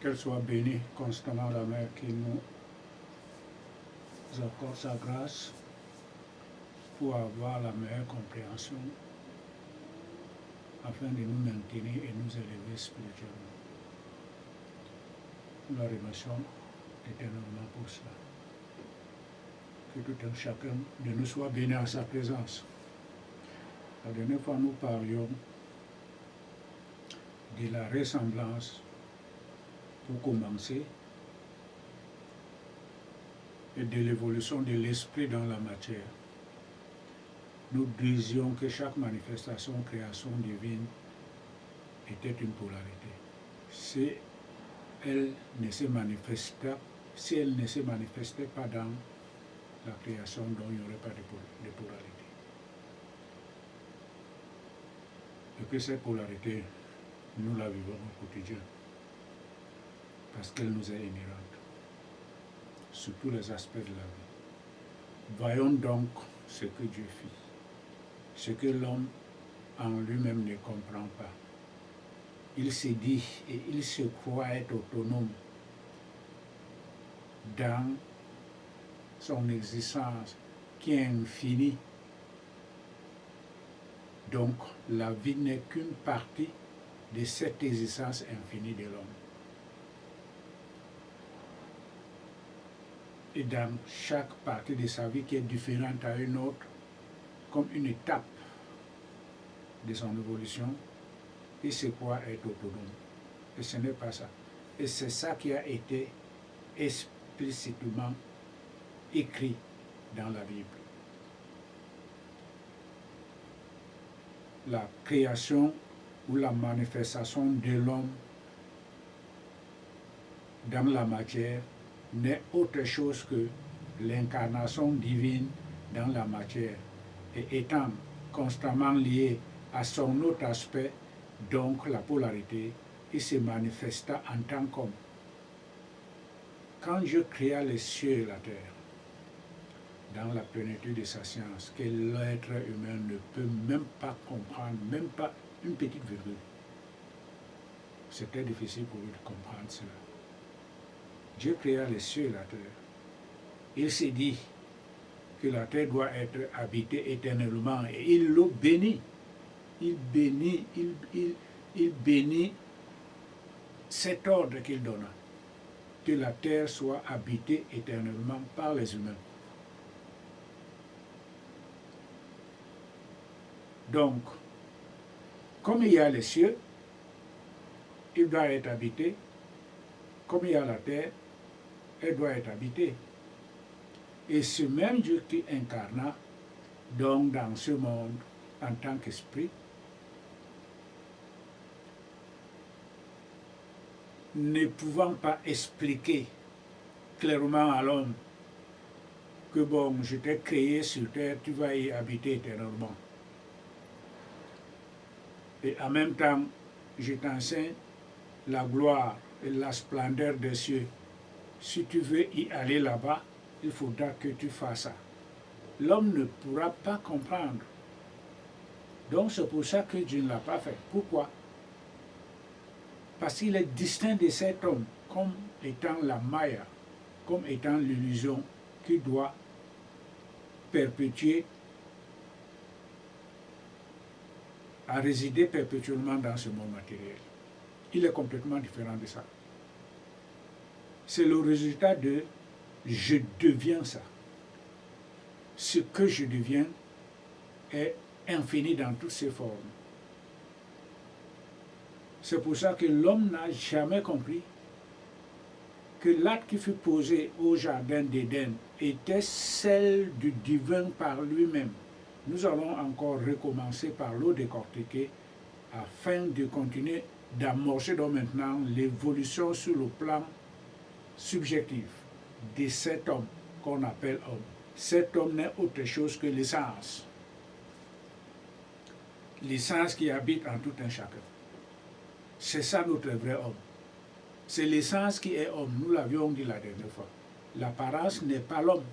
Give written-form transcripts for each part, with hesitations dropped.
Qu'elle soit bénie constamment la Mère qui nous accorde sa grâce pour avoir la meilleure compréhension afin de nous maintenir et nous élever spirituellement. Nous la remercions éternellement pour cela. Que tout un chacun de nous soit béni à sa présence. La dernière fois, nous parlions de la ressemblance pour commencer et de l'évolution de l'esprit dans la matière. Nous disions que chaque manifestation, création divine était une polarité. Si elle ne se manifestait pas dans la création, donc il n'y aurait pas de polarité. Et que cette polarité, nous la vivons au quotidien, parce qu'elle nous est inhérente, sur tous les aspects de la vie. Voyons donc ce que Dieu fit, ce que l'homme en lui-même ne comprend pas. Il se dit et il se croit être autonome dans son existence qui est infinie. Donc, la vie n'est qu'une partie de cette existence infinie de l'homme. Et dans chaque partie de sa vie qui est différente à une autre, comme une étape de son évolution, il se croit être autonome. Et ce n'est pas ça. Et c'est ça qui a été explicitement écrit dans la Bible. La création ou la manifestation de l'homme dans la matière n'est autre chose que l'incarnation divine dans la matière et étant constamment lié à son autre aspect, donc la polarité, il se manifesta en tant qu'homme. Quand Dieu créa les cieux et la terre, dans la plénitude de sa science, que l'être humain ne peut même pas comprendre, même pas une petite virgule, c'était difficile pour lui de comprendre cela. Dieu créa les cieux et la terre. Il s'est dit que la terre doit être habitée éternellement et il le bénit. Il bénit cet ordre qu'il donna, que la terre soit habitée éternellement par les humains. Donc, comme il y a les cieux, il doit être habité. Comme il y a la terre, elle doit être habitée. Et ce même Dieu qui incarna, donc dans ce monde, en tant qu'esprit, ne pouvant pas expliquer clairement à l'homme que bon, je t'ai créé sur terre, tu vas y habiter éternellement. Et en même temps, je t'enseigne la gloire et la splendeur des cieux. Si tu veux y aller là-bas, il faudra que tu fasses ça. L'homme ne pourra pas comprendre. Donc c'est pour ça que Dieu ne l'a pas fait. Pourquoi? Parce qu'il est distinct de cet homme comme étant la Maya, comme étant l'illusion qui doit perpétuer, à résider perpétuellement dans ce monde matériel. Il est complètement différent de ça. C'est le résultat de « je deviens ça ». Ce que je deviens est infini dans toutes ses formes. C'est pour ça que l'homme n'a jamais compris que l'acte qui fut posé au jardin d'Éden était celle du divin par lui-même. Nous allons encore recommencer par le décortiquer afin de continuer d'amorcer donc maintenant l'évolution sur le plan subjectif de cet homme qu'on appelle homme. Cet homme n'est autre chose que l'essence. L'essence qui habite en tout un chacun. C'est ça notre vrai homme. C'est l'essence qui est homme. Nous l'avions dit la dernière fois. L'apparence n'est pas l'homme.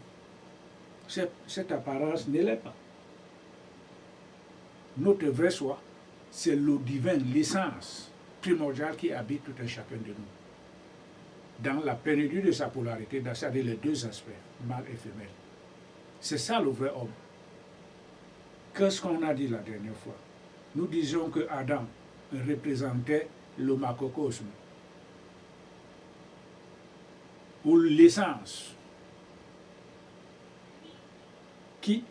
Cette apparence ne l'est pas. Notre vrai soi, c'est le divin, l'essence primordiale qui habite tout un chacun de nous. dans la plénitude de sa polarité, c'est-à-dire les deux aspects, mâle et femelle. C'est ça le vrai homme. Qu'est-ce qu'on a dit la dernière fois? Nous disions que Adam représentait le macrocosme, ou l'essence, qui,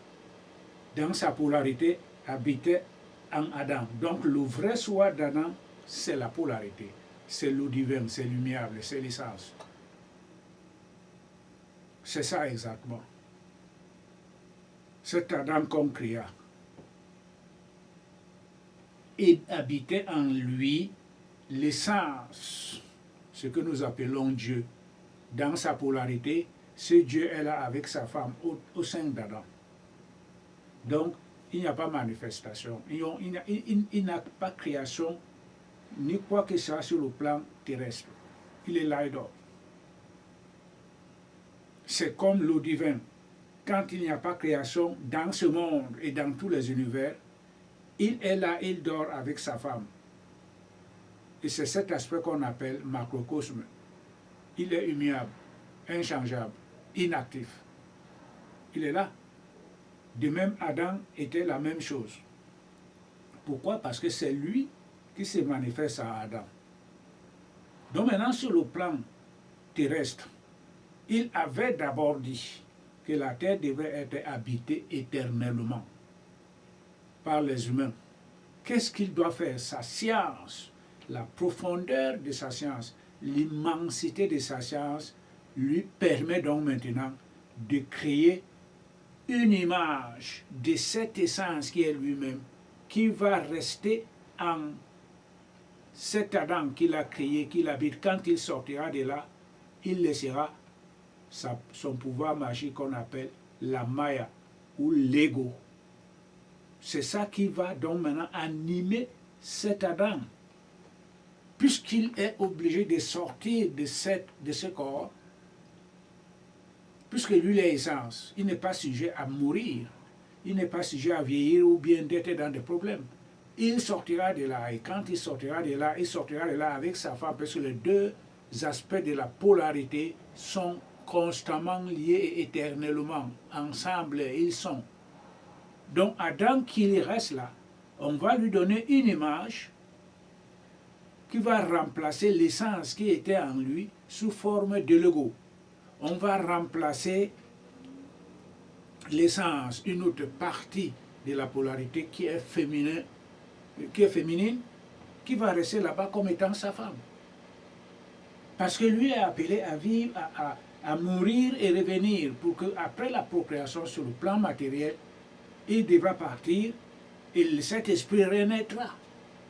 dans sa polarité, habitait en Adam. Donc le vrai soi d'Adam, c'est la polarité, c'est le divin, c'est l'immuable, c'est l'essence. C'est ça exactement. Cet Adam qu'on créa, et habitait en lui l'essence, ce que nous appelons Dieu. Dans sa polarité, ce Dieu est là avec sa femme au sein d'Adam. Donc, il n'y a pas manifestation, il n'a pas création, ni quoi que ce soit sur le plan terrestre. Il est là et dort. C'est comme le divin. Quand il n'y a pas création dans ce monde et dans tous les univers, il est là, il dort avec sa femme. Et c'est cet aspect qu'on appelle macrocosme. Il est immuable, inchangeable, inactif. Il est là. De même, Adam était la même chose. Pourquoi? Parce que c'est lui qui se manifeste à Adam. Donc maintenant, sur le plan terrestre, il avait d'abord dit que la terre devait être habitée éternellement par les humains. Qu'est-ce qu'il doit faire? Sa science, la profondeur de sa science, l'immensité de sa science lui permet donc maintenant de créer une image de cette essence qui est lui-même, qui va rester en cet Adam qu'il a créé, qu'il habite. Quand il sortira de là, il laissera son pouvoir magique qu'on appelle la Maya ou l'ego. C'est ça qui va donc maintenant animer cet Adam. Puisqu'il est obligé de sortir de ce corps, puisque lui, l'essence, il n'est pas sujet à mourir, il n'est pas sujet à vieillir ou bien d'être dans des problèmes. Il sortira de là, et quand il sortira de là, il sortira de là avec sa femme, parce que les deux aspects de la polarité sont constamment liés et éternellement. Ensemble, ils sont. Donc, Adam, qui reste là, on va lui donner une image qui va remplacer l'essence qui était en lui sous forme de l'ego. On va remplacer l'essence, une autre partie de la polarité qui est féminine, qui va rester là-bas comme étant sa femme. Parce que lui est appelé à vivre, à mourir et revenir, pour qu'après la procréation sur le plan matériel, il devra partir et cet esprit renaîtra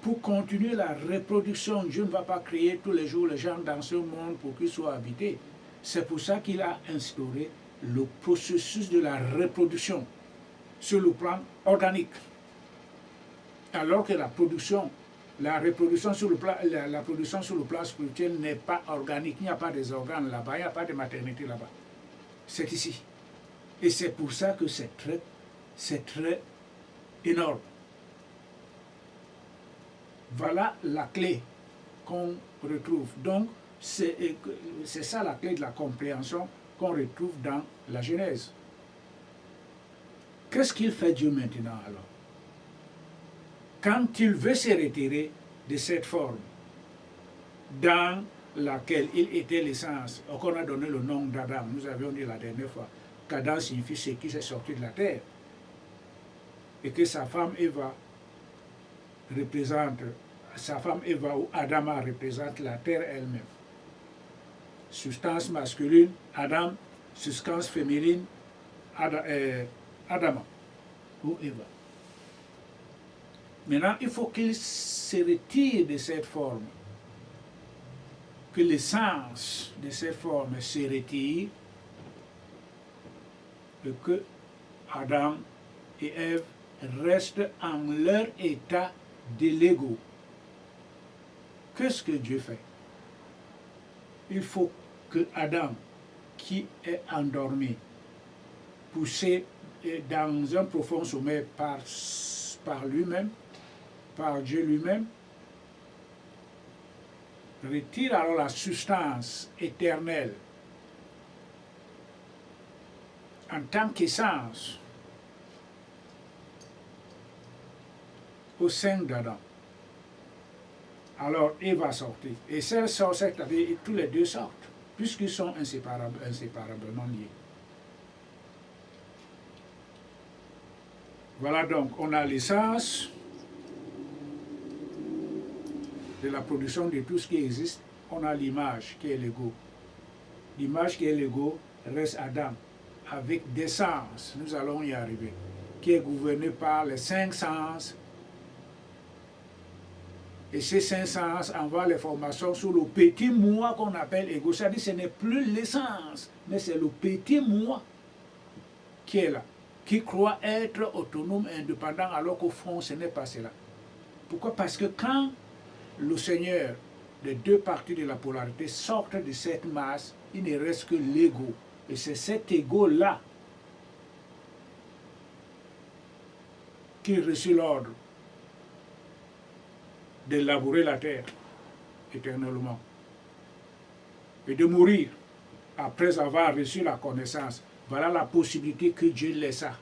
pour continuer la reproduction. Dieu ne va pas créer tous les jours les gens dans ce monde pour qu'ils soient habités. C'est pour ça qu'il a instauré le processus de la reproduction sur le plan organique. Alors que la production sur le plan spirituel n'est pas organique. Il n'y a pas des organes là-bas, il n'y a pas de maternité là-bas. C'est ici. Et c'est pour ça que c'est très énorme. Voilà la clé qu'on retrouve. Donc, c'est ça la clé de la compréhension qu'on retrouve dans la Genèse. Qu'est-ce qu'il fait Dieu maintenant alors? Quand il veut se retirer de cette forme dans laquelle il était l'essence, qu'on a donné le nom d'Adam, nous avions dit la dernière fois qu'Adam signifie ce qui s'est sorti de la terre, et que sa femme Eva représente, ou Adama représente la terre elle-même. Substance masculine, Adam, substance féminine, Adama ou Eva. Maintenant, il faut qu'il se retire de cette forme, que l'essence de cette forme se retire, et que Adam et Ève restent en leur état de l'ego. Qu'est-ce que Dieu fait? Il faut que Adam, qui est endormi, poussé dans un profond sommeil par lui-même, par Dieu lui-même, retire alors la substance éternelle en tant qu'essence au sein d'Adam. Alors, Ève va sortir. Et celle sort, c'est-à-dire tous les deux sortent, puisqu'ils sont inséparablement liés. Voilà donc, on a l'essence de la production de tout ce qui existe. On a l'image qui est l'ego. L'image qui est l'ego reste Adam, avec des sens, nous allons y arriver, qui est gouverné par les 5 sens. Et ces 5 sens envoient les formations sur le petit moi qu'on appelle ego. C'est-à-dire que ce n'est plus l'essence, mais c'est le petit moi qui est là, qui croit être autonome et indépendant, alors qu'au fond, ce n'est pas cela. Pourquoi? Parce que quand le Seigneur, les deux parties de la polarité, sortent de cette masse, il ne reste que l'ego. Et c'est cet ego-là qui reçut l'ordre de labourer la terre éternellement et de mourir après avoir reçu la connaissance. Voilà la possibilité que Dieu laissa.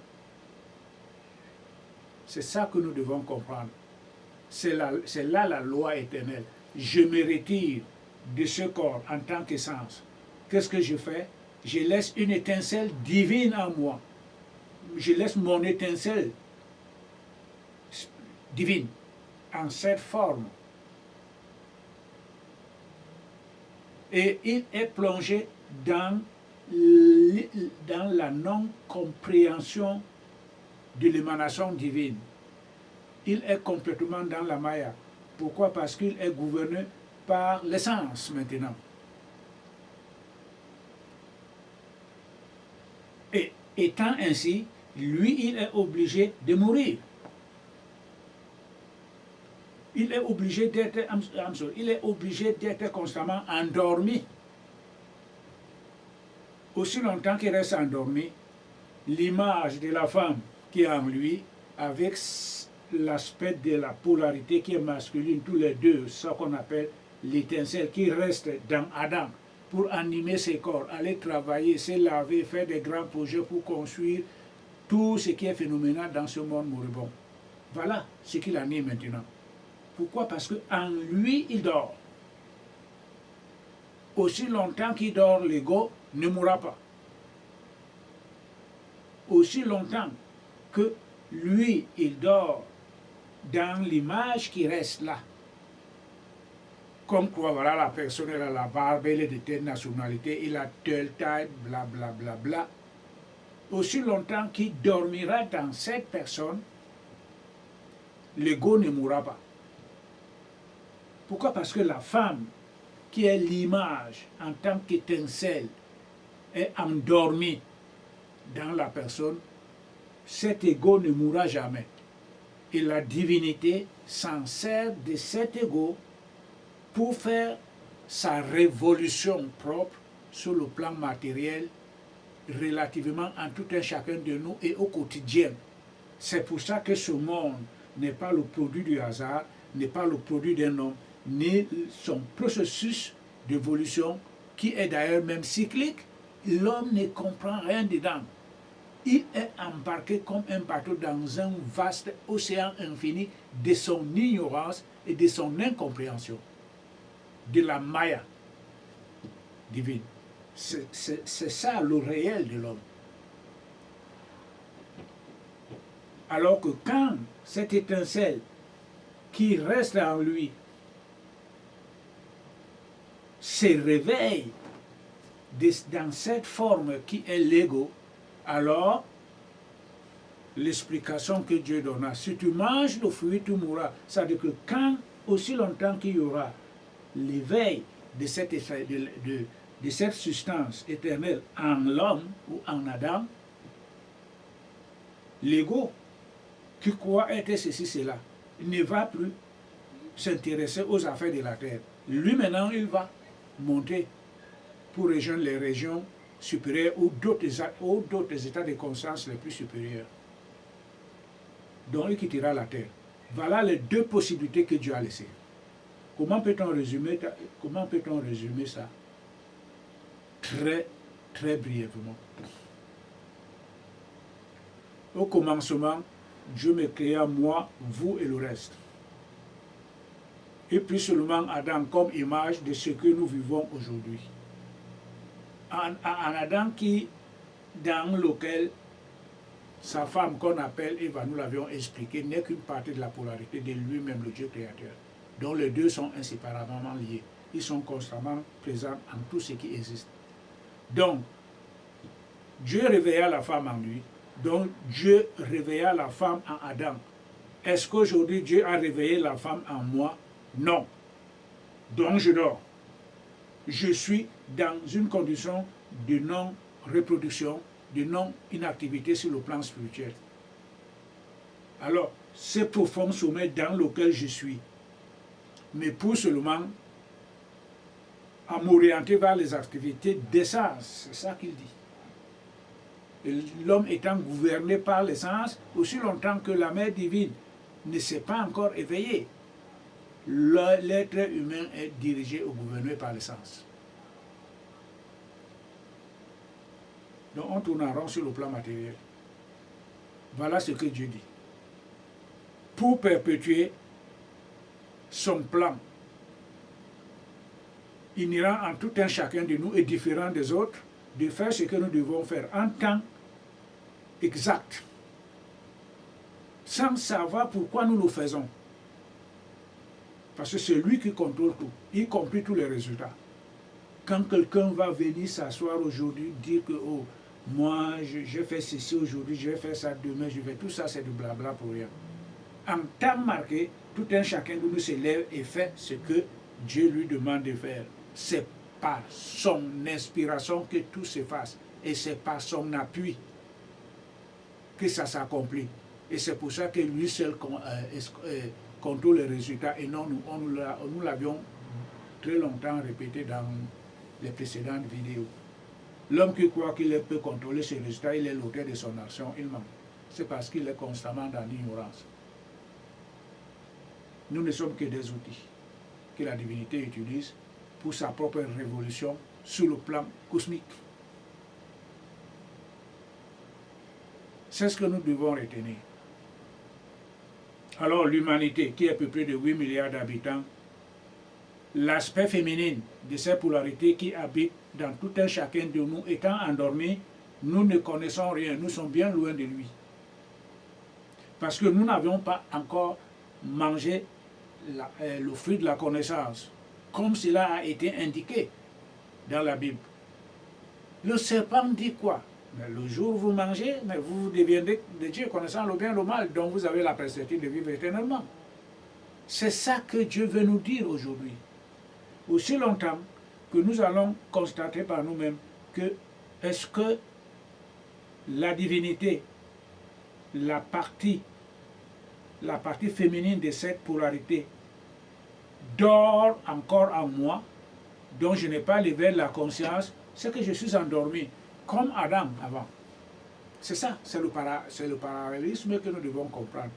C'est ça que nous devons comprendre. C'est là la loi éternelle. Je me retire de ce corps en tant qu'essence. Qu'est-ce que je fais? Je laisse une étincelle divine en moi. Je laisse mon étincelle divine en cette forme. Et il est plongé dans la non-compréhension de l'émanation divine. Il est complètement dans la maya. Pourquoi? Parce qu'il est gouverné par l'essence maintenant. Et étant ainsi, lui, il est obligé de mourir. Il est obligé d'être constamment endormi. Aussi longtemps qu'il reste endormi, l'image de la femme qui est en lui, avec l'aspect de la polarité qui est masculine, tous les deux, ce qu'on appelle l'étincelle qui reste dans Adam, pour animer ses corps, aller travailler, se laver, faire des grands projets pour construire tout ce qui est phénoménal dans ce monde moribond. Voilà ce qu'il anime maintenant. Pourquoi? Parce qu'en lui, il dort. Aussi longtemps qu'il dort, l'ego ne mourra pas. Aussi longtemps que lui, il dort dans l'image qui reste là. Comme quoi, voilà, la personne, elle a la barbe, elle est de telle nationalité, il a telle taille, blablabla. Bla, bla, bla. Aussi longtemps qu'il dormira dans cette personne, l'ego ne mourra pas. Pourquoi? Parce que la femme, qui est l'image en tant qu'étincelle, est endormie dans la personne, cet ego ne mourra jamais. Et la divinité s'en sert de cet ego pour faire sa révolution propre sur le plan matériel, relativement en tout un chacun de nous et au quotidien. C'est pour ça que ce monde n'est pas le produit du hasard, n'est pas le produit d'un homme, ni son processus d'évolution, qui est d'ailleurs même cyclique. L'homme ne comprend rien dedans. Il est embarqué comme un bateau dans un vaste océan infini de son ignorance et de son incompréhension, de la maya divine. C'est ça le réel de l'homme. Alors que quand cette étincelle qui reste en lui se réveille dans cette forme qui est l'ego, alors l'explication que Dieu donna, si tu manges le fruit, tu mourras. C'est-à-dire que quand, aussi longtemps qu'il y aura l'éveil de cette substance éternelle en l'homme ou en Adam, l'ego qui croit être ceci, cela, ne va plus s'intéresser aux affaires de la terre. Lui maintenant, il va monter pour rejoindre les régions supérieures ou d'autres états de conscience les plus supérieurs. Donc il quittera la terre. Voilà les deux possibilités que Dieu a laissées. Comment peut-on résumer ça? Très, très brièvement. Au commencement, Dieu me créa moi, vous et le reste. Et puis seulement Adam comme image de ce que nous vivons aujourd'hui. En Adam dans lequel sa femme qu'on appelle Eva, nous l'avions expliqué, n'est qu'une partie de la polarité de lui-même, le Dieu créateur, dont les deux sont inséparablement liés. Ils sont constamment présents en tout ce qui existe. Donc, Dieu réveilla la femme en lui, donc Dieu réveilla la femme en Adam. Est-ce qu'aujourd'hui Dieu a réveillé la femme en moi? Non. Donc je dors. Je suis dans une condition de non-reproduction, de non-inactivité sur le plan spirituel. Alors, c'est profond sommeil dans lequel je suis. Mais pour seulement à m'orienter vers les activités d'essence, c'est ça qu'il dit. L'homme étant gouverné par l'essence, aussi longtemps que la mère divine ne s'est pas encore éveillée, l'être humain est dirigé ou gouverné par l'essence. Donc on tourne en rond sur le plan matériel. Voilà ce que Dieu dit. Pour perpétuer son plan inhérent en tout un chacun de nous et différent des autres, de faire ce que nous devons faire en temps exact, sans savoir pourquoi nous le faisons. Parce que c'est lui qui contrôle tout, y compris tous les résultats. Quand quelqu'un va venir s'asseoir aujourd'hui, dire que oh, moi je fais ceci aujourd'hui, je vais faire ça demain, je vais tout ça, c'est du blabla pour rien. En temps marqué, tout un chacun de nous se lève et fait ce que Dieu lui demande de faire. C'est par son inspiration que tout se fasse. Et c'est par son appui que ça s'accomplit. Et c'est pour ça que lui seul contrôle les résultats et non nous l'avions très longtemps répété dans les précédentes vidéos. L'homme qui croit qu'il peut contrôler ses résultats, il est l'auteur de son action, il ment. C'est parce qu'il est constamment dans l'ignorance. Nous ne sommes que des outils que la divinité utilise pour sa propre révolution sur le plan cosmique. C'est ce que nous devons retenir. Alors l'humanité, qui est peuplée de 8 milliards d'habitants, l'aspect féminin de cette polarité qui habite dans tout un chacun de nous étant endormi, nous ne connaissons rien, nous sommes bien loin de lui. Parce que nous n'avions pas encore mangé le fruit de la connaissance, comme cela a été indiqué dans la Bible. Le serpent dit quoi? Mais le jour où vous mangez, mais vous deviendrez de Dieu, connaissant le bien et le mal, dont vous avez la perspective de vivre éternellement. C'est ça que Dieu veut nous dire aujourd'hui. Aussi longtemps que nous allons constater par nous-mêmes que est-ce que la divinité, la partie féminine de cette polarité dort encore en moi, dont je n'ai pas l'éveil de la conscience, c'est que je suis endormi, comme Adam avant. C'est ça, c'est le parallélisme que nous devons comprendre.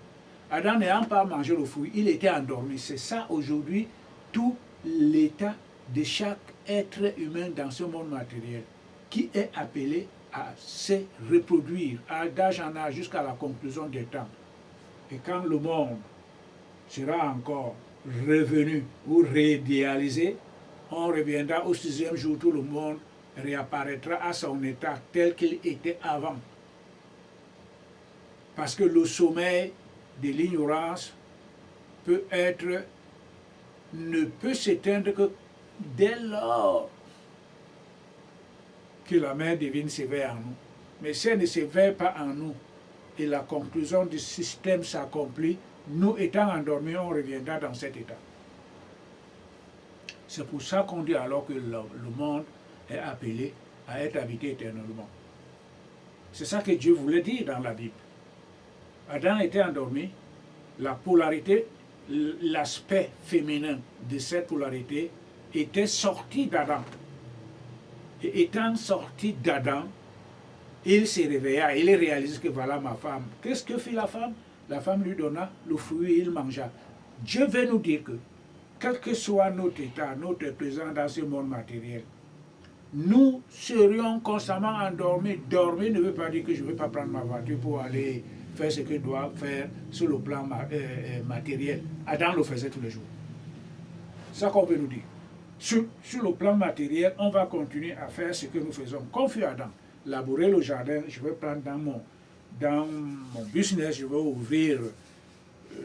Adam n'ayant pas mangé le fruit, il était endormi. C'est ça aujourd'hui, tout l'état de chaque être humain dans ce monde matériel, qui est appelé à se reproduire, d'âge en âge, jusqu'à la conclusion des temps. Et quand le monde sera encore revenu ou réidéalisé, on reviendra au 6e jour, tout le monde réapparaîtra à son état tel qu'il était avant. Parce que le sommeil de l'ignorance ne peut s'éteindre que dès lors que la main divine s'éveille en nous. Mais si elle ne s'éveille pas en nous et la conclusion du système s'accomplit, nous étant endormis, on reviendra dans cet état. C'est pour ça qu'on dit alors que le monde est appelé à être habité éternellement. C'est ça que Dieu voulait dire dans la Bible. Adam était endormi, la polarité, l'aspect féminin de cette polarité était sorti d'Adam. Et étant sorti d'Adam, il se réveilla, il réalise que voilà ma femme. Qu'est-ce que fit la femme? La femme lui donna le fruit et il mangea. Dieu veut nous dire que quel que soit notre état, notre présence dans ce monde matériel, nous serions constamment endormis. Dormir ne veut pas dire que je ne vais pas prendre ma voiture pour aller faire ce que je dois faire sur le plan matériel. Adam le faisait tous les jours. C'est ça qu'on veut nous dire. Sur le plan matériel, on va continuer à faire ce que nous faisons. Comme fit Adam, labourer le jardin, je vais prendre dans mon business, je vais ouvrir.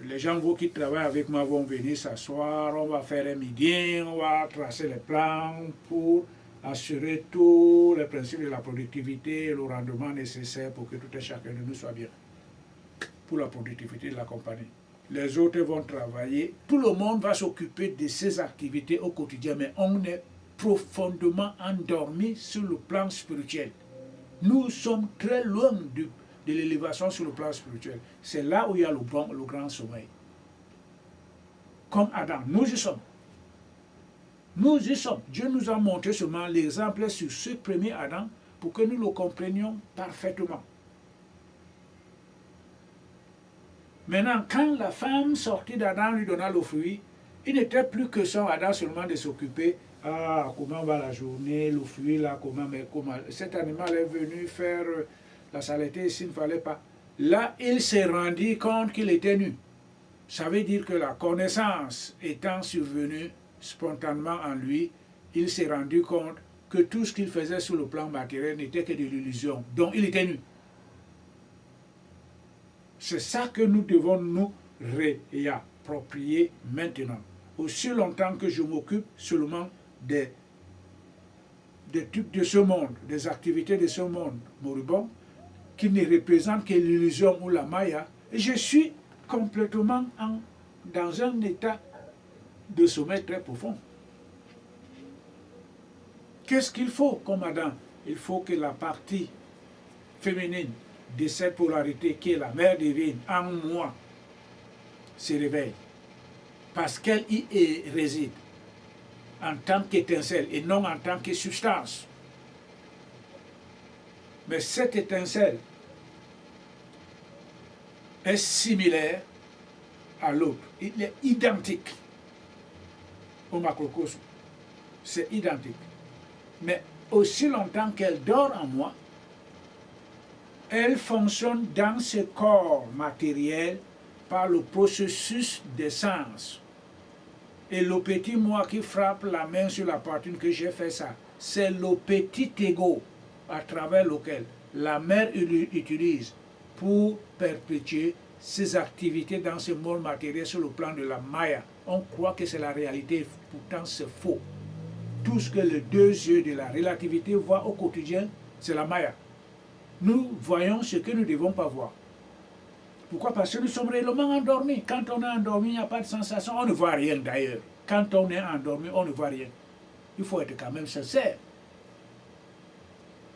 Les gens qui travaillent avec moi vont venir s'asseoir, on va faire un meeting, on va tracer les plans pour assurer tous les principes de la productivité et le rendement nécessaire pour que tout et chacun de nous soit bien, pour la productivité de la compagnie. Les autres vont travailler, tout le monde va s'occuper de ses activités au quotidien, mais on est profondément endormi sur le plan spirituel. Nous sommes très loin de l'élévation sur le plan spirituel. C'est là où il y a le grand sommeil. Comme Adam, nous y sommes. Nous y sommes. Dieu nous a montré seulement l'exemple sur ce premier Adam pour que nous le comprenions parfaitement. Maintenant, quand la femme sortie d'Adam lui donna le fruit, il n'était plus que son Adam seulement de s'occuper. Ah, comment va la journée, le fruit là, comment. Cet animal est venu faire la saleté, s'il ne fallait pas. Là, il s'est rendu compte qu'il était nu. Ça veut dire que la connaissance étant survenue spontanément en lui, il s'est rendu compte que tout ce qu'il faisait sur le plan matériel n'était que de l'illusion. Donc, il était nu. C'est ça que nous devons nous réapproprier maintenant. Aussi longtemps que je m'occupe seulement des trucs de ce monde, des activités de ce monde moribond, qui ne représentent que l'illusion ou la maya, et je suis complètement dans un état de sommeil très profond. Qu'est-ce qu'il faut comme Adam? Il faut que la partie féminine de cette polarité qui est la mère divine en moi se réveille. Parce qu'elle y réside en tant qu'étincelle et non en tant que substance. Mais cette étincelle est similaire à l'autre. Il est identique au macrocosme. C'est identique. Mais aussi longtemps qu'elle dort en moi, elle fonctionne dans ce corps matériel par le processus d'essence. Et le petit moi qui frappe la main sur la poitrine que j'ai fait ça, c'est le petit ego à travers lequel la mère utilise pour perpétuer ses activités dans ce monde matériel sur le plan de la maya. On croit que c'est la réalité, pourtant c'est faux. Tout ce que les deux yeux de la relativité voient au quotidien, c'est la maya. Nous voyons ce que nous ne devons pas voir. Pourquoi? Parce que nous sommes réellement endormis. Quand on est endormi, il n'y a pas de sensation. On ne voit rien d'ailleurs. Quand on est endormi, on ne voit rien. Il faut être quand même sincère.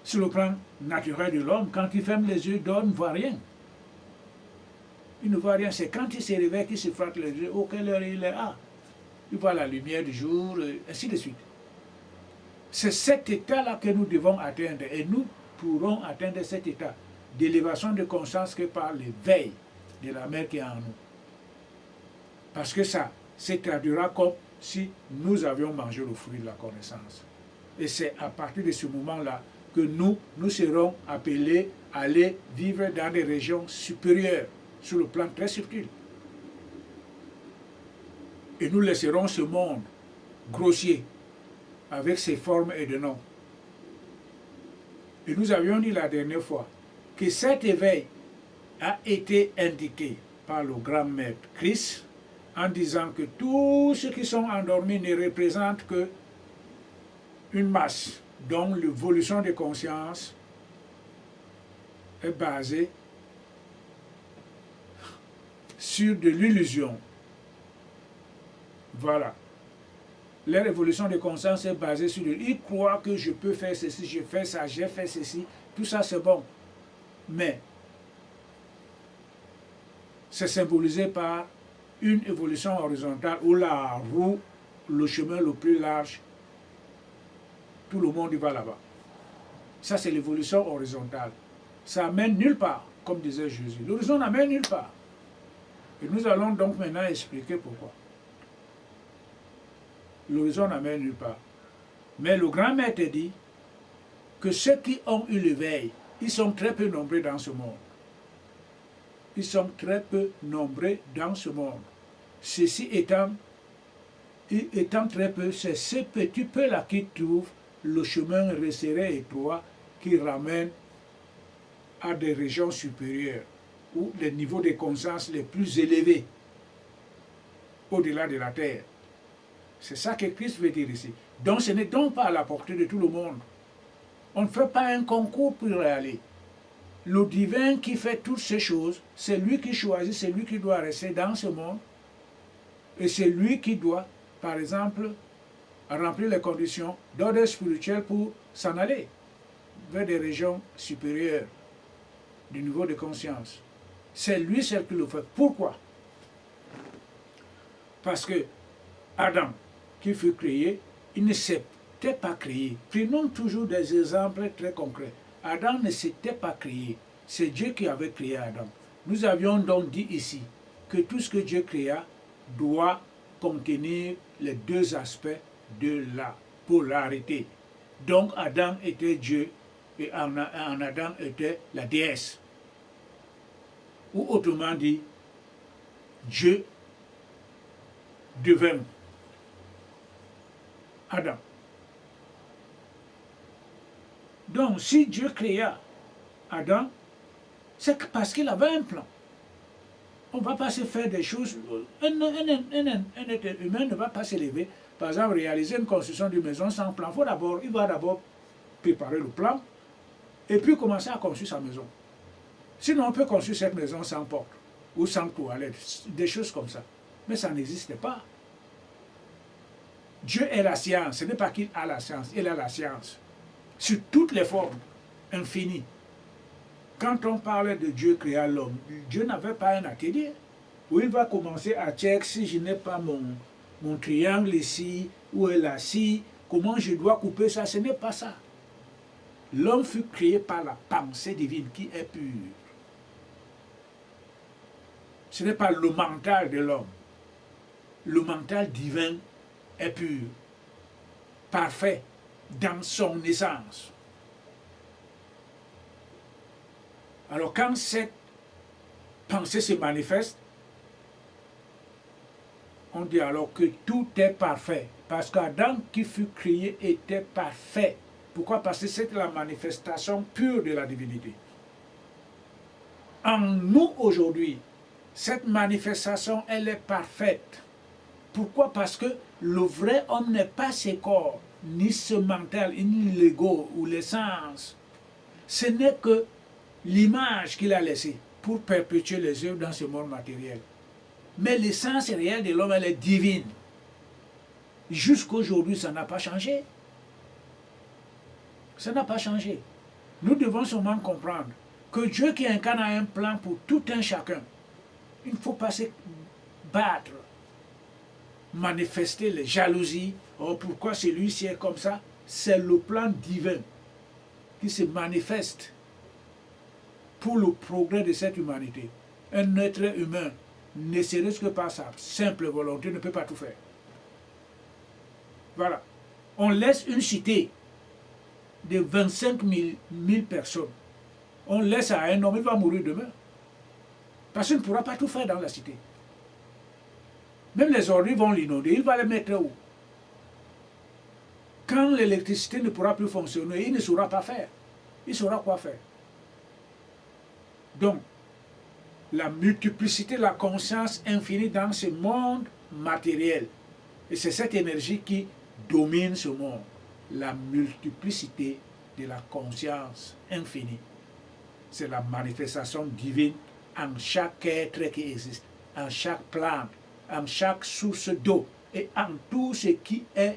Sur le plan naturel de l'homme, quand il ferme les yeux, il dort, il ne voit rien. Il ne voit rien. C'est quand il se réveille qu'il se frotte les yeux. Oh, quelle heure il est? Ah, il voit la lumière du jour, ainsi de suite. C'est cet état-là que nous devons atteindre. Et nous pourrons atteindre cet état d'élévation de conscience que par l'éveil de la mère qui est en nous. Parce que ça se traduira comme si nous avions mangé le fruit de la connaissance. Et c'est à partir de ce moment-là que nous serons appelés à aller vivre dans des régions supérieures, sur le plan très subtil. Et nous laisserons ce monde grossier, avec ses formes et de noms. Et nous avions dit la dernière fois que cet éveil a été indiqué par le grand maître Christ en disant que tous ceux qui sont endormis ne représentent que une masse dont l'évolution de conscience est basée sur de l'illusion. Voilà. Leur évolution de conscience est basée sur le... Ils croient que je peux faire ceci, je fais ça, j'ai fait ceci. Tout ça, c'est bon. Mais c'est symbolisé par une évolution horizontale où la roue, le chemin le plus large, tout le monde y va là-bas. Ça, c'est l'évolution horizontale. Ça amène nulle part, comme disait Jésus. L'horizon n'amène nulle part. Et nous allons donc maintenant expliquer pourquoi. l'horizon n'amène nulle part. Mais le grand maître dit que ceux qui ont eu l'éveil, ils sont très peu nombreux dans ce monde. Ils sont très peu nombreux dans ce monde. Ceci étant très peu, c'est ce petit peu-là qui trouve le chemin resserré et étroit qui ramène à des régions supérieures, où les niveaux de conscience les plus élevés, au-delà de la terre. C'est ça que Christ veut dire ici. Donc ce n'est donc pas à la portée de tout le monde. On ne fait pas un concours pour y aller. Le divin qui fait toutes ces choses, c'est lui qui choisit, c'est lui qui doit rester dans ce monde. Et c'est lui qui doit, par exemple, remplir les conditions d'ordre spirituel pour s'en aller vers des régions supérieures du niveau de conscience. C'est lui seul qui le fait. Pourquoi? Parce que Adam, qui fut créé, il ne s'était pas créé. Prenons toujours des exemples très concrets. Adam ne s'était pas créé. C'est Dieu qui avait créé Adam. Nous avions donc dit ici que tout ce que Dieu créa doit contenir les deux aspects de la polarité. Donc Adam était Dieu et en Adam était la déesse. Ou autrement dit, Dieu devint Adam. Donc, si Dieu créa Adam, c'est parce qu'il avait un plan. On ne va pas se faire des choses. Un être humain ne va pas s'élever. Par exemple, réaliser une construction d'une maison sans plan. Il va d'abord préparer le plan et puis commencer à construire sa maison. Sinon, on peut construire cette maison sans porte ou sans toilette, des choses comme ça. Mais ça n'existe pas. Dieu est la science. Ce n'est pas qu'il a la science, il a la science. Sur toutes les formes, infinies. Quand on parle de Dieu créa l'homme, Dieu n'avait pas un atelier où il va commencer à checker si je n'ai pas mon triangle ici, où est la scie, comment je dois couper ça. Ce n'est pas ça. L'homme fut créé par la pensée divine qui est pure. Ce n'est pas le mental de l'homme. Le mental divin est pur, parfait dans son essence. Alors quand cette pensée se manifeste, on dit alors que tout est parfait. Parce qu'Adam qui fut créé était parfait. Pourquoi? Parce que c'est la manifestation pure de la divinité. En nous aujourd'hui, cette manifestation, elle est parfaite. Pourquoi? Parce que le vrai homme n'est pas ce corps, ni ce mental, ni l'ego ou l'essence. Ce n'est que l'image qu'il a laissée pour perpétuer les œuvres dans ce monde matériel. Mais l'essence réelle de l'homme, elle est divine. Jusqu'aujourd'hui, ça n'a pas changé. Ça n'a pas changé. Nous devons seulement comprendre que Dieu qui incarne a un plan pour tout un chacun. Il ne faut pas se battre, manifester les jalousies. Oh, pourquoi celui-ci est comme ça? C'est le plan divin qui se manifeste pour le progrès de cette humanité. Un être humain, ne serait-ce que par sa simple volonté, ne peut pas tout faire. Voilà. On laisse une cité de 25 000 personnes. On laisse à un homme, il va mourir demain. Parce qu'il ne pourra pas tout faire dans la cité. Même les ordures vont l'inonder, il va les mettre où? Quand l'électricité ne pourra plus fonctionner, il ne saura pas faire. Il saura quoi faire. Donc, la multiplicité, la conscience infinie dans ce monde matériel. Et c'est cette énergie qui domine ce monde. La multiplicité de la conscience infinie. C'est la manifestation divine en chaque être qui existe, en chaque plante, en chaque source d'eau et en tout ce qui est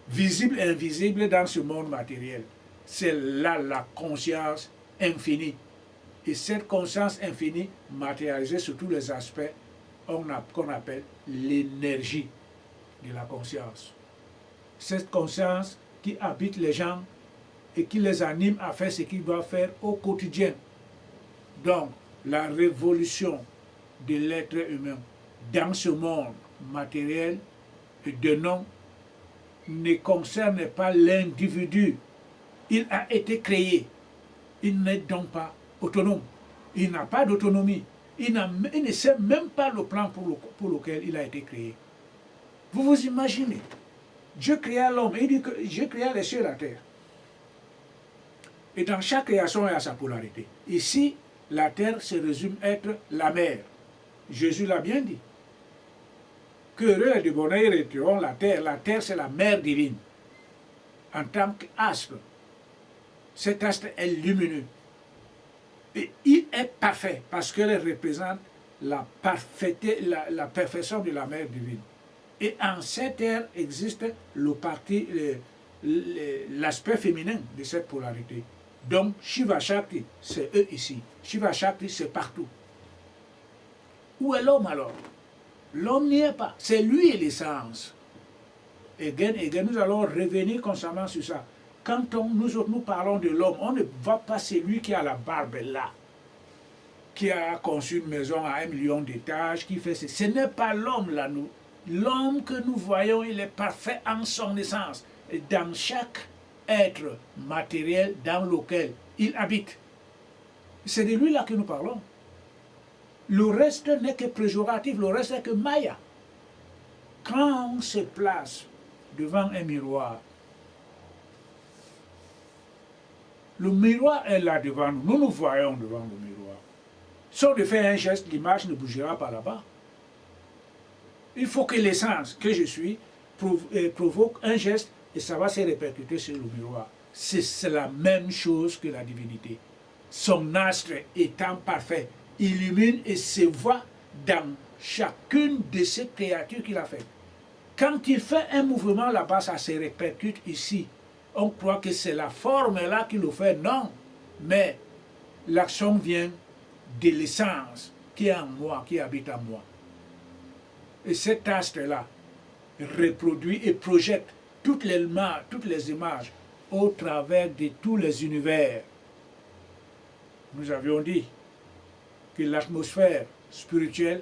visible et invisible dans ce monde matériel. C'est là la conscience infinie. Et cette conscience infinie, matérialisée sur tous les aspects, qu'on appelle l'énergie de la conscience. Cette conscience qui habite les gens et qui les anime à faire ce qu'ils doivent faire au quotidien. Donc, la révolution de l'être humain dans ce monde matériel de nom ne concerne pas l'individu. Il a été créé. Il n'est donc pas autonome. Il n'a pas d'autonomie. Il ne sait même pas le plan pour lequel il a été créé. Vous vous imaginez? Dieu créa l'homme et il dit que Dieu créa les cieux et la terre. Et dans chaque création, il y a sa polarité. Ici, la terre se résume à être la mer. Jésus l'a bien dit. Que heureux et de bonheur hériteront la terre. La terre, c'est la mer divine. En tant qu'astre. Cet astre est lumineux. Et il est parfait parce qu'elle représente la perfection de la mer divine. Et en cette terre existe l'aspect féminin de cette polarité. Donc, Shiva Shakti, c'est eux ici. Shiva Shakti, c'est partout. Où est l'homme alors? L'homme n'y est pas. C'est lui l'essence. Et nous allons revenir constamment sur ça. Quand nous parlons de l'homme, on ne va pas celui qui a la barbe là, qui a conçu une maison à 1 million d'étages, qui fait ce n'est pas l'homme là, nous. L'homme que nous voyons, il est parfait en son essence. Et dans chaque être matériel dans lequel il habite. C'est de lui là que nous parlons. Le reste n'est que péjoratif, le reste n'est que maya. Quand on se place devant un miroir, le miroir est là devant nous, nous nous voyons devant le miroir. Sauf de faire un geste, l'image ne bougera pas là-bas. Il faut que l'essence que je suis provoque un geste et ça va se répercuter sur le miroir. C'est la même chose que la divinité. Son astre étant parfait, illumine et se voit dans chacune de ces créatures qu'il a faites. Quand il fait un mouvement là-bas, ça se répercute ici. On croit que c'est la forme là qui le fait. Non, mais l'action vient de l'essence qui est en moi, qui habite en moi. Et cet astre-là reproduit et projette toutes les images au travers de tous les univers. Nous avions dit que l'atmosphère spirituelle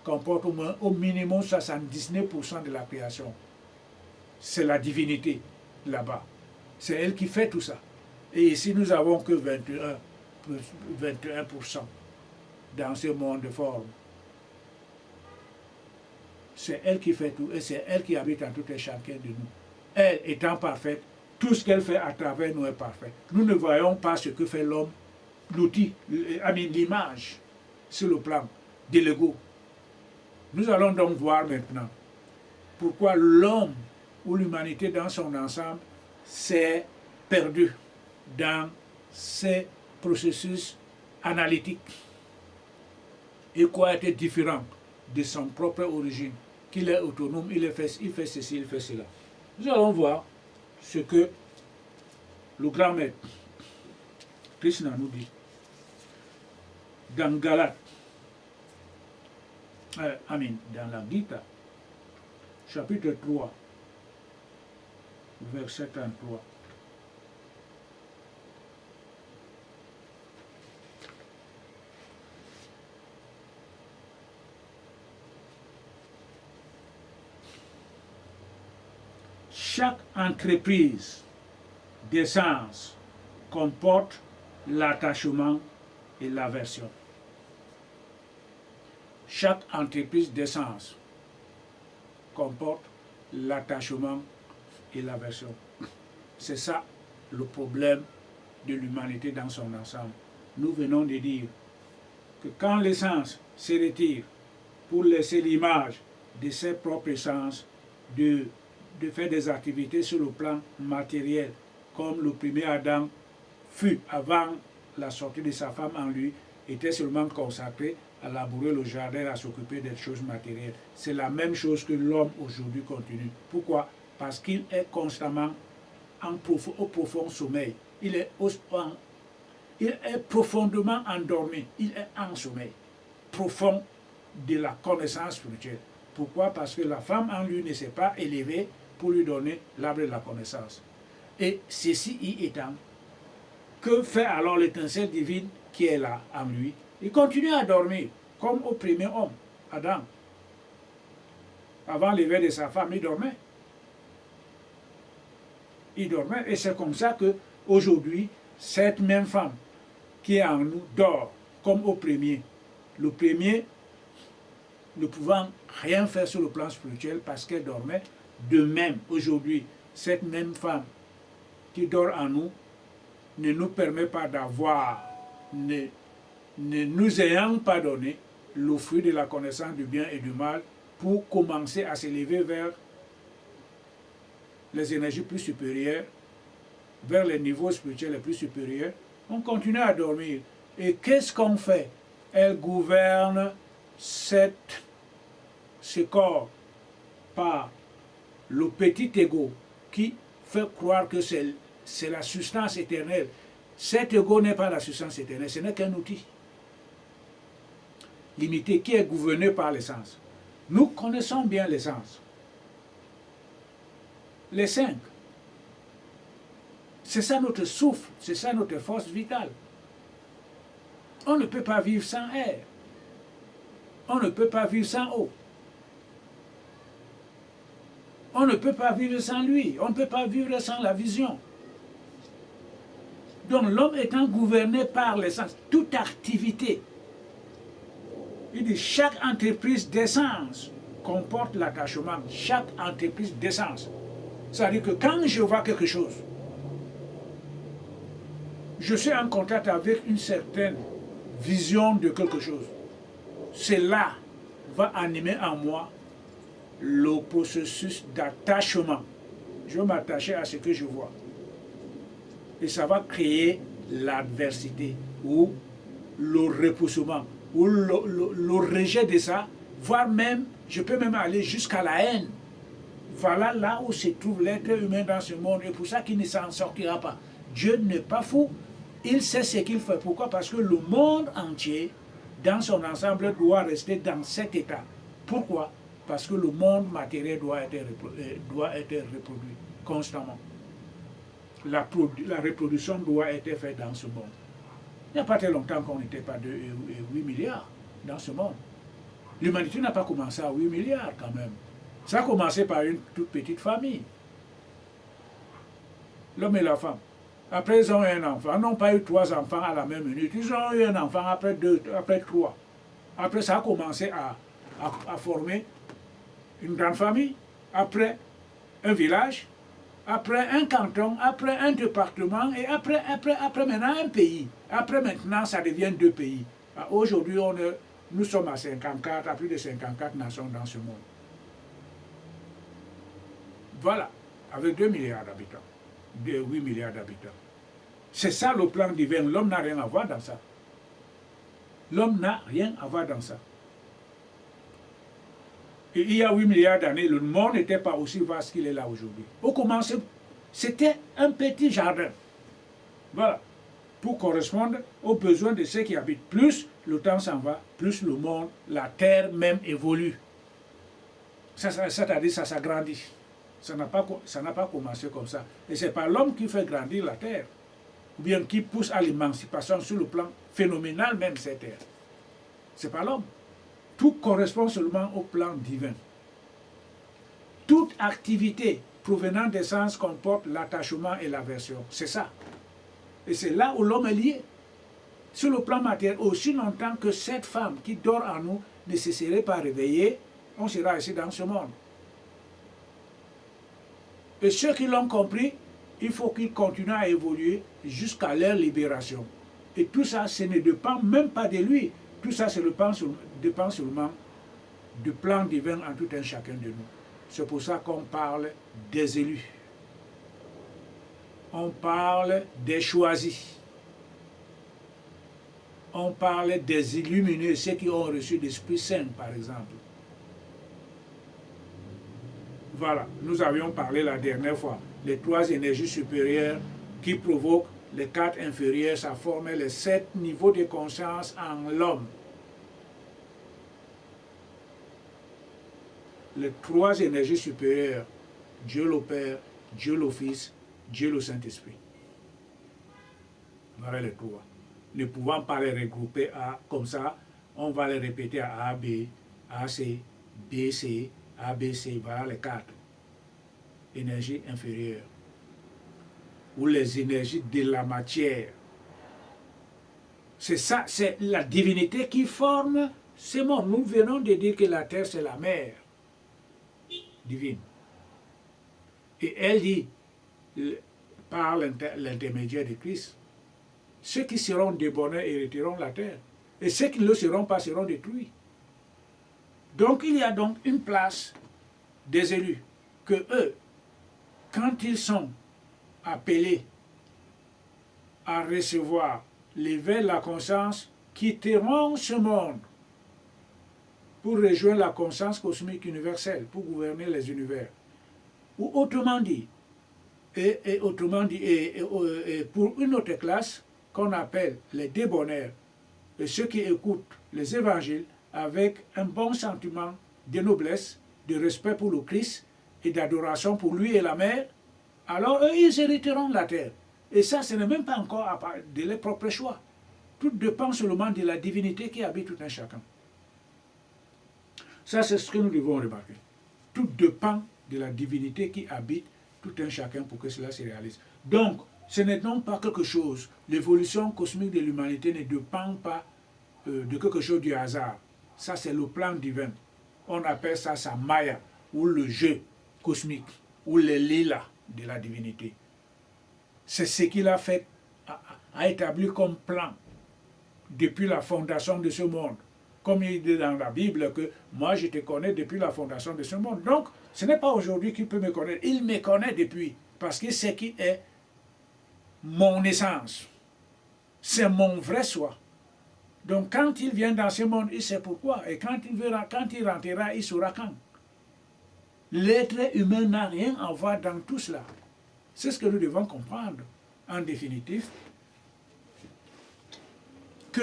comporte au minimum 79% de la création. C'est la divinité là-bas. C'est elle qui fait tout ça. Et ici, nous n'avons que 21% dans ce monde de forme. C'est elle qui fait tout et c'est elle qui habite en tout et chacun de nous. Elle étant parfaite, tout ce qu'elle fait à travers nous est parfait. Nous ne voyons pas ce que fait l'homme, l'outil, l'image sur le plan de l'ego. Nous allons donc voir maintenant pourquoi l'homme ou l'humanité dans son ensemble s'est perdu dans ces processus analytiques et quoi était différent de son propre origine, qu'il est autonome, il fait ceci, il fait cela. Nous allons voir ce que le grand maître Krishna nous dit dans Galate, dans la Gita, chapitre 3, verset 33. Chaque entreprise d'essence comporte l'attachement et l'aversion. Chaque entreprise d'essence comporte l'attachement et l'aversion. C'est ça le problème de l'humanité dans son ensemble. Nous venons de dire que quand l'essence se retire pour laisser l'image de ses propres essences, de faire des activités sur le plan matériel, comme le premier Adam fut avant la sortie de sa femme en lui, était seulement consacré à labourer le jardin, à s'occuper des choses matérielles. C'est la même chose que l'homme aujourd'hui continue. Pourquoi? Parce qu'il est constamment au profond sommeil. Il est profondément endormi. Il est en sommeil profond de la connaissance spirituelle. Pourquoi? Parce que la femme en lui ne s'est pas élevée pour lui donner l'arbre de la connaissance. Et ceci y étant, que fait alors l'étincelle divine qui est là en lui? Il continue à dormir, comme au premier homme, Adam. Avant l'éveil de sa femme, il dormait. Il dormait. Et c'est comme ça que aujourd'hui, cette même femme qui est en nous dort comme au premier. Le premier ne pouvant rien faire sur le plan spirituel parce qu'elle dormait. De même, aujourd'hui, cette même femme qui dort en nous ne nous permet pas d'avoir, ne nous ayant pas donné le fruit de la connaissance du bien et du mal pour commencer à s'élever vers les énergies plus supérieures, vers les niveaux spirituels les plus supérieurs. On continue à dormir. Et qu'est-ce qu'on fait? Elle gouverne ce corps par le petit ego qui fait croire que c'est la substance éternelle. Cet ego n'est pas la substance éternelle, ce n'est qu'un outil limité qui est gouverné par l'essence. Nous connaissons bien l'essence. Les cinq. C'est ça notre souffle, c'est ça notre force vitale. On ne peut pas vivre sans air. On ne peut pas vivre sans eau. On ne peut pas vivre sans lui. On ne peut pas vivre sans la vision. Donc l'homme étant gouverné par l'essence, toute activité, il dit chaque entreprise d'essence comporte l'attachement. Chaque entreprise d'essence. C'est-à-dire que quand je vois quelque chose, je suis en contact avec une certaine vision de quelque chose. Cela va animer en moi le processus d'attachement. Je vais m'attacher à ce que je vois. Et ça va créer l'adversité ou le repoussement ou le rejet de ça, voire même, je peux même aller jusqu'à la haine. Voilà là où se trouve l'être humain dans ce monde et pour ça qu'il ne s'en sortira pas. Dieu n'est pas fou, il sait ce qu'il fait. Pourquoi? Parce que le monde entier, dans son ensemble, doit rester dans cet état. Pourquoi? Parce que le monde matériel doit être reproduit constamment. La reproduction doit être faite dans ce monde. Il n'y a pas très longtemps qu'on n'était pas de 8 milliards dans ce monde. L'humanité n'a pas commencé à 8 milliards quand même. Ça a commencé par une toute petite famille. L'homme et la femme. Après, ils ont eu un enfant. Ils n'ont pas eu 3 enfants à la même minute. Ils ont eu un enfant après 2, après 3. Après, ça a commencé à former une grande famille. Après, un village. Après, un canton. Après, un département. Et après maintenant, un pays. Après, maintenant, ça devient 2 pays. Aujourd'hui, nous sommes à 54, à plus de 54 nations dans ce monde. Voilà, avec 2 milliards d'habitants, 8 milliards d'habitants. C'est ça le plan divin. L'homme n'a rien à voir dans ça. L'homme n'a rien à voir dans ça. Et il y a 8 milliards d'années, le monde n'était pas aussi vaste qu'il est là aujourd'hui. Au commencement, c'était un petit jardin. Voilà. Pour correspondre aux besoins de ceux qui habitent. Plus le temps s'en va, plus le monde, la terre même évolue. C'est-à-dire ça s'agrandit. Ça n'a pas commencé comme ça. Et ce n'est pas l'homme qui fait grandir la terre, ou bien qui pousse à l'émancipation sur le plan phénoménal même cette terre. Ce n'est pas l'homme. Tout correspond seulement au plan divin. Toute activité provenant des sens comporte l'attachement et l'aversion. C'est ça. Et c'est là où l'homme est lié. Sur le plan matériel, aussi longtemps que cette femme qui dort en nous ne se serait pas réveillée, on sera ici dans ce monde. Et ceux qui l'ont compris, il faut qu'ils continuent à évoluer jusqu'à leur libération. Et tout ça, ce ne dépend même pas de lui. Tout ça, dépend seulement du plan divin en tout un chacun de nous. C'est pour ça qu'on parle des élus. On parle des choisis. On parle des illuminés, ceux qui ont reçu l'Esprit Saint, par exemple. Voilà, nous avions parlé la dernière fois. Les 3 énergies supérieures qui provoquent les 4 inférieures, ça forme les 7 niveaux de conscience en l'homme. Les 3 énergies supérieures, Dieu le Père, Dieu le Fils, Dieu le Saint-Esprit. Voilà les 3. Ne pouvant pas les regrouper comme ça, on va les répéter à A, B, A, C, B, C, A, B, C, voilà les quatre. Énergie inférieure. Ou les énergies de la matière. C'est ça, c'est la divinité qui forme ces mondes. Nous venons de dire que la terre, c'est la mère divine. Et elle dit, par l'intermédiaire de Christ, ceux qui seront des bonheurs hériteront la terre. Et ceux qui ne le seront pas seront détruits. Donc il y a donc une place des élus que eux, quand ils sont appelés à recevoir l'éveil de la conscience, quitteront ce monde pour rejoindre la conscience cosmique universelle, pour gouverner les univers. Ou autrement dit, et pour une autre classe qu'on appelle les débonnaires, et ceux qui écoutent les évangiles avec un bon sentiment de noblesse, de respect pour le Christ et d'adoration pour lui et la mère, alors eux, ils hériteront la terre. Et ça, ce n'est même pas encore de leurs propres choix. Tout dépend seulement de la divinité qui habite tout un chacun. Ça, c'est ce que nous devons remarquer. Tout dépend de la divinité qui habite tout un chacun pour que cela se réalise. Donc, ce n'est donc pas quelque chose, l'évolution cosmique de l'humanité ne dépend pas de quelque chose du hasard. Ça, c'est le plan divin. On appelle ça sa Maya, ou le jeu cosmique, ou les lilas de la divinité. C'est ce qu'il a fait, a établi comme plan depuis la fondation de ce monde. Comme il dit dans la Bible que moi je te connais depuis la fondation de ce monde. Donc, ce n'est pas aujourd'hui qu'il peut me connaître. Il me connaît depuis, parce qu'il sait qui est mon essence. C'est mon vrai soi. Donc, quand il vient dans ce monde, il sait pourquoi. Et quand il rentrera, il saura quand. L'être humain n'a rien à voir dans tout cela. C'est ce que nous devons comprendre. En définitive, que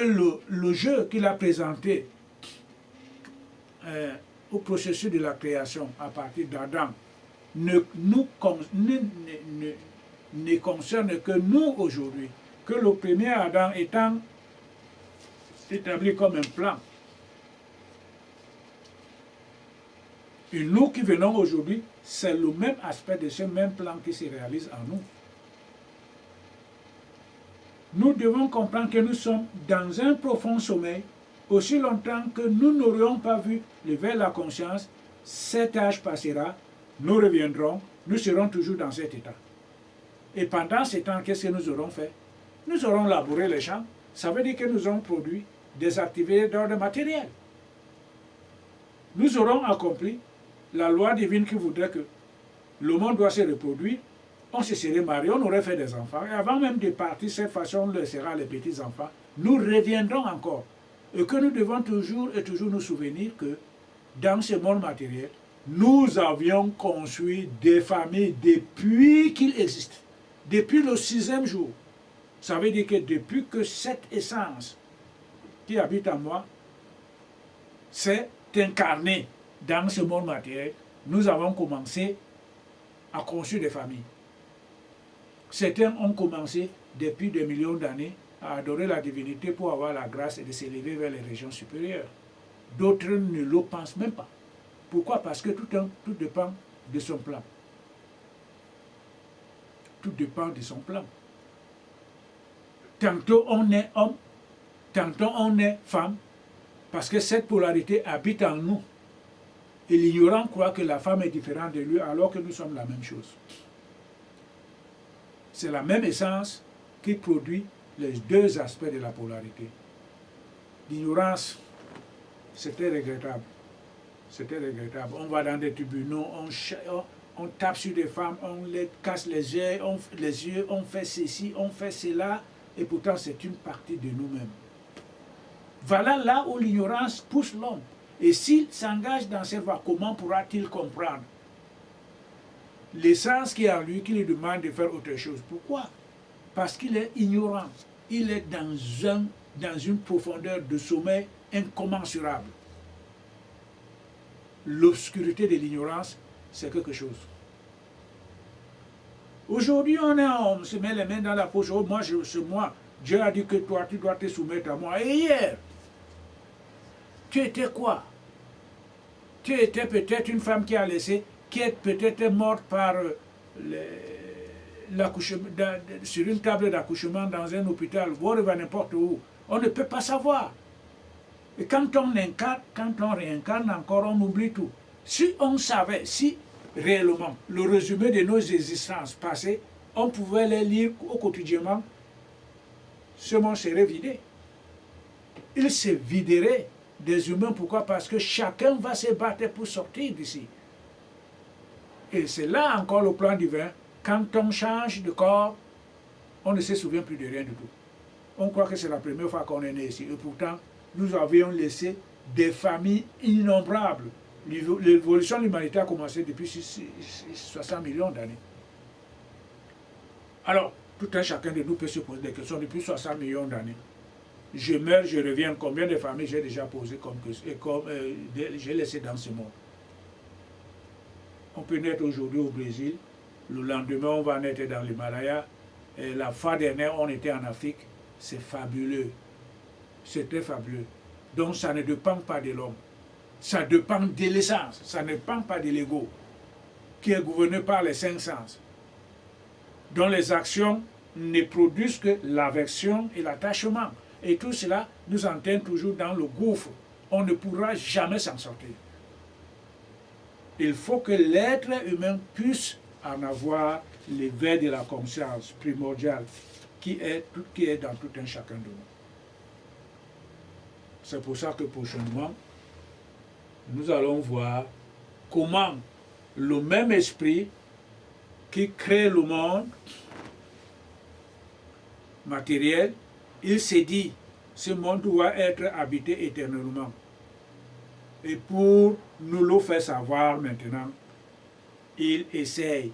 le jeu qu'il a présenté au processus de la création à partir d'Adam ne concerne que nous aujourd'hui, que le premier Adam étant établi comme un plan. Et nous qui venons aujourd'hui, c'est le même aspect de ce même plan qui se réalise en nous. Nous devons comprendre que nous sommes dans un profond sommeil. Aussi longtemps que nous n'aurions pas vu l'éveil de la conscience, cet âge passera, nous reviendrons, nous serons toujours dans cet état. Et pendant ce temps, qu'est-ce que nous aurons fait? Nous aurons labouré les champs. Ça veut dire que nous aurons produit des activités d'ordre matériel. Nous aurons accompli la loi divine qui voudrait que le monde doit se reproduire. On se serait marié, on aurait fait des enfants. Et avant même de partir, cette façon, on laissera les petits-enfants. Nous reviendrons encore. Et que nous devons toujours et toujours nous souvenir que dans ce monde matériel, nous avions construit des familles depuis qu'il existe. Depuis le 6e jour. Ça veut dire que depuis que cette essence qui habite en moi s'est incarnée dans ce monde matériel, nous avons commencé à construire des familles. Certains ont commencé depuis des millions d'années à adorer la divinité pour avoir la grâce et de s'élever vers les régions supérieures. D'autres ne le pensent même pas. Pourquoi? Parce que tout dépend de son plan. Tout dépend de son plan. Tantôt on est homme, tantôt on est femme, parce que cette polarité habite en nous. Et l'ignorant croit que la femme est différente de lui alors que nous sommes la même chose. C'est la même essence qui produit les deux aspects de la polarité. L'ignorance, c'était regrettable. C'était regrettable. On va dans des tribunaux, on tape sur des femmes, on les casse les yeux, on fait ceci, on fait cela, et pourtant c'est une partie de nous-mêmes. Voilà là où l'ignorance pousse l'homme. Et s'il s'engage dans cette voie, comment pourra-t-il comprendre l'essence qui est en lui, qui lui demande de faire autre chose? Pourquoi? Parce qu'il est ignorant. Il est dans une profondeur de sommeil incommensurable. L'obscurité de l'ignorance, c'est quelque chose. Aujourd'hui, on se met les mains dans la poche. Oh, c'est moi. Dieu a dit que toi, tu dois te soumettre à moi. Et hier, tu étais quoi? Tu étais peut-être une femme qui a laissé, qui est peut-être morte par sur une table d'accouchement dans un hôpital, voire n'importe où. On ne peut pas savoir. Et quand on incarne, quand on réincarne encore, on oublie tout. Si on savait, si réellement le résumé de nos existences passées, on pouvait les lire au quotidiennement, ce monde serait vidé. Il se viderait des humains. Pourquoi? Parce que chacun va se battre pour sortir d'ici. Et c'est là encore le plan divin. Quand on change de corps, on ne se souvient plus de rien du tout. On croit que c'est la première fois qu'on est né ici. Et pourtant, nous avions laissé des familles innombrables. L'évolution de l'humanité a commencé depuis 60 millions d'années. Alors, tout un chacun de nous peut se poser des questions depuis 60 millions d'années. Je meurs, je reviens, combien de familles j'ai déjà posées j'ai laissé dans ce monde. On peut naître aujourd'hui au Brésil, le lendemain on va naître dans l'Himalaya, et la fois dernière on était en Afrique. C'est fabuleux, c'est très fabuleux. Donc ça ne dépend pas de l'homme, ça dépend de l'essence, ça ne dépend pas de l'ego, qui est gouverné par les 5 sens, dont les actions ne produisent que l'aversion et l'attachement. Et tout cela nous entraîne toujours dans le gouffre. On ne pourra jamais s'en sortir. Il faut que l'être humain puisse en avoir l'éveil de la conscience primordiale qui est dans tout un chacun de nous. C'est pour ça que prochainement, nous allons voir comment le même esprit qui crée le monde matériel, il s'est dit, ce monde doit être habité éternellement. Et pour nous le faire savoir maintenant, il essaye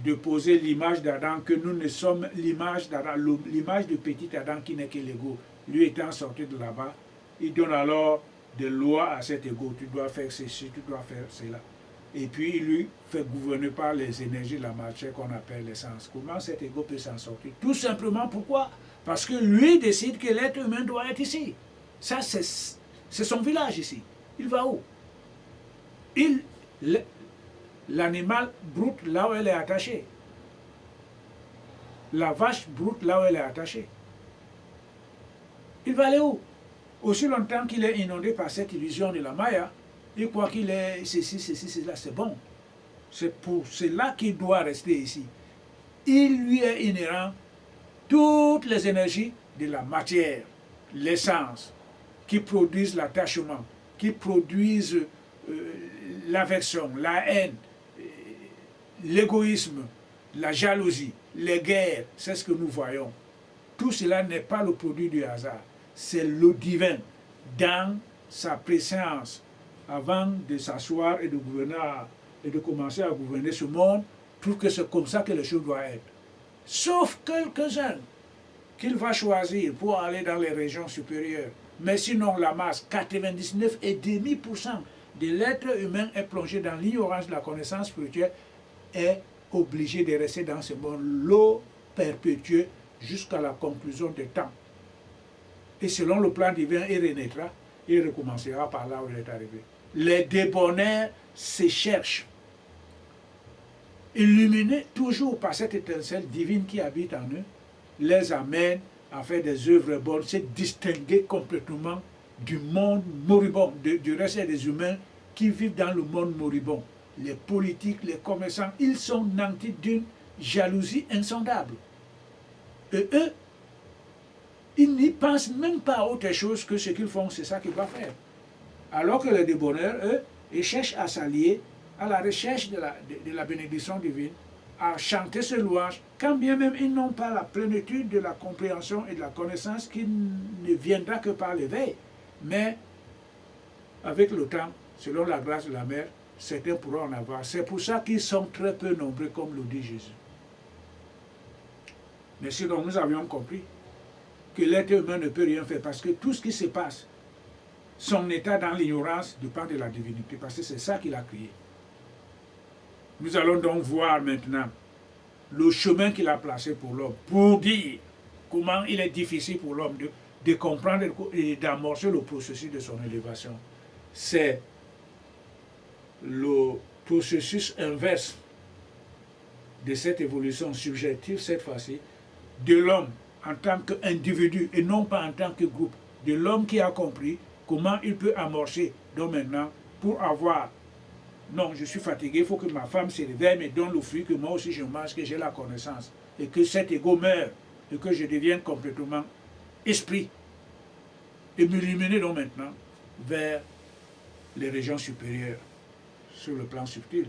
de poser l'image d'Adam, que nous ne sommes l'image d'Adam, l'image de petit Adam qui n'est que l'ego. Lui étant sorti de là-bas, il donne alors des lois à cet ego. Tu dois faire ceci, tu dois faire cela. Et puis il lui fait gouverner par les énergies de la matière qu'on appelle l'essence. Comment cet ego peut s'en sortir? Tout simplement pourquoi? Parce que lui décide que l'être humain doit être ici. Ça, c'est son village ici. Il va où? L'animal broute là où elle est attachée. La vache broute là où elle est attachée. Il va aller où? Aussi longtemps qu'il est inondé par cette illusion de la Maya, il croit qu'il est ceci, cela, c'est bon. C'est pour cela qu'il doit rester ici. Il lui est inhérent toutes les énergies de la matière, l'essence, qui produisent l'attachement, qui produisent l'aversion, la haine, l'égoïsme, la jalousie, les guerres, c'est ce que nous voyons. Tout cela n'est pas le produit du hasard, c'est le divin dans sa présence avant de s'asseoir et de gouverner et de commencer à gouverner ce monde, trouve que c'est comme ça que les choses doivent être. Sauf quelques-uns qu'il va choisir pour aller dans les régions supérieures. Mais sinon, la masse, 99,5% de l'être humain est plongé dans l'ignorance de la connaissance spirituelle, est obligé de rester dans ce monde l'eau perpétueux jusqu'à la conclusion des temps. Et selon le plan divin, il renaîtra, il recommencera par là où il est arrivé. Les débonnaires se cherchent, illuminés toujours par cette étincelle divine qui habite en eux, les amène à faire des œuvres bonnes, se distinguer complètement du monde moribond, du reste des humains qui vivent dans le monde moribond. Les politiques, les commerçants, ils sont nantis d'une jalousie insondable. Et eux, ils n'y pensent même pas à autre chose que ce qu'ils font, c'est ça qu'ils doivent faire. Alors que les débonneurs, eux, ils cherchent à s'allier à la recherche de la bénédiction divine, à chanter ce louange, quand bien même ils n'ont pas la plénitude de la compréhension et de la connaissance qui ne viendra que par l'éveil. Mais avec le temps, selon la grâce de la mère, certains pourront en avoir. C'est pour ça qu'ils sont très peu nombreux, comme le dit Jésus. Mais sinon, nous avions compris que l'être humain ne peut rien faire, parce que tout ce qui se passe, son état dans l'ignorance dépend de la divinité, parce que c'est ça qu'il a créé. Nous allons donc voir maintenant le chemin qu'il a placé pour l'homme, pour dire comment il est difficile pour l'homme de comprendre et d'amorcer le processus de son élévation. C'est le processus inverse de cette évolution subjective, cette fois-ci, de l'homme en tant qu'individu et non pas en tant que groupe, de l'homme qui a compris comment il peut amorcer, donc maintenant, pour avoir, non, je suis fatigué, il faut que ma femme se réveille, me donne le fruit, que moi aussi je mange, que j'ai la connaissance, et que cet ego meure, et que je devienne complètement esprit, et m'illuminer donc maintenant vers les régions supérieures, sur le plan subtil.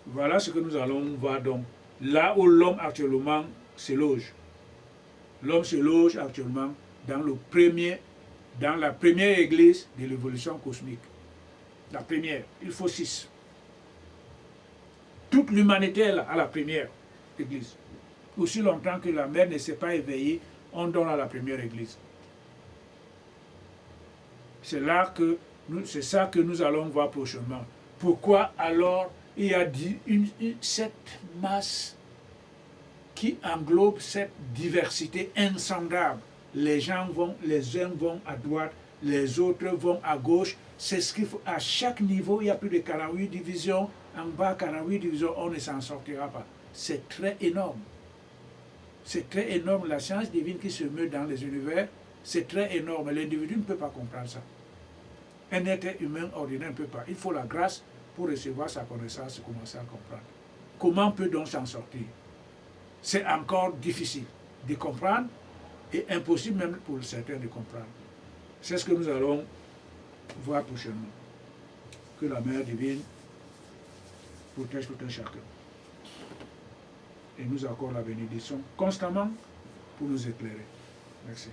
Voilà ce que nous allons voir donc. Là où l'homme actuellement se loge. L'homme se loge actuellement dans la première église de l'évolution cosmique. La première, il faut 6. Toute l'humanité est là, à la première église. Aussi longtemps que la mer ne s'est pas éveillée, on donne à la première église. C'est ça que nous allons voir prochainement. Pourquoi alors il y a cette masse qui englobe cette diversité insondable? Les uns vont à droite, les autres vont à gauche. C'est ce qu'il faut. À chaque niveau, il y a plus de 48 divisions. En bas, 48 divisions, on ne s'en sortira pas. C'est très énorme. C'est très énorme. La science divine qui se meut dans les univers, c'est très énorme. L'individu ne peut pas comprendre ça. Un être humain ordinaire ne peut pas. Il faut la grâce pour recevoir sa connaissance et commencer à comprendre. Comment peut donc s'en sortir? C'est encore difficile de comprendre et impossible même pour certains de comprendre. C'est ce que nous allons voir prochainement. Que la Mère divine protège tout un chacun. Et nous accorde la bénédiction constamment pour nous éclairer. Merci.